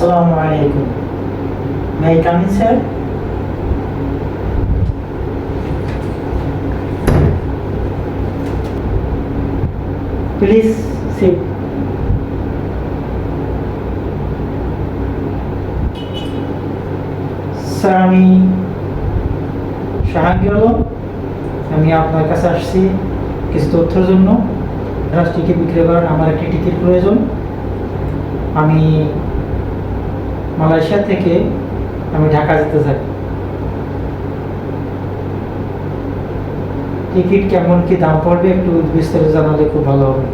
Assalamu alaikum. May I come in, sir? Please sit. Sir, আমি শাহাঙ্গীর আলম। আমি আপনার কাছে আসছি কিছু তথ্যের জন্য। টিকিট বিক্রি করেন, আমার একটি টিকিট প্রয়োজন। আমি মালয়েশিয়া থেকে আমি ঢাকা যেতে চাই। টিকিট কেমন কি দাম পড়বে একটু বিস্তারিত জানালে খুব ভালো হবে।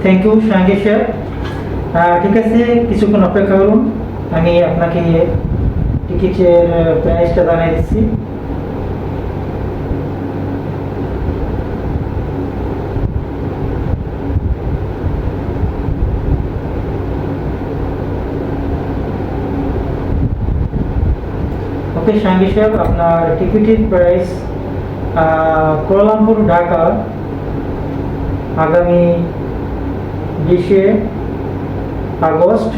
Thank you Shahangir sir. ঠিক আছে, কিছুক্ষণ অপেক্ষা করুন, আমি আপনাকে টিকিটের প্রাইসটা জানিয়ে দিচ্ছি। ওকে শাহাঙ্গীর সাহেব, আপনার টিকিটের প্রাইস কুয়ালালামপুর ঢাকা আগামী 20শে আগস্ট।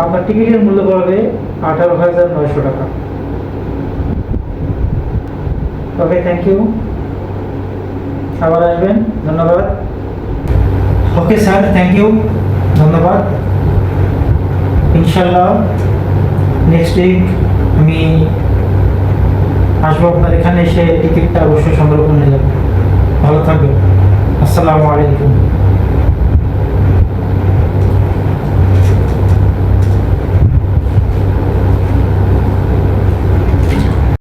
আপনার টিকিটের মূল্য পড়বে 18,900 টাকা। ওকে, থ্যাংক ইউ, আবার আসবেন, ধন্যবাদ। ওকে স্যার, থ্যাংক ইউ, ধন্যবাদ। ইনশাল্লাহ নেক্সট উইক আমি আসবো আপনার এখানে, এসে টিকিটটা অবশ্যই সংগ্রহ করে নিয়ে যাবো। ভালো থাকবেন। আসসালামু আলাইকুম।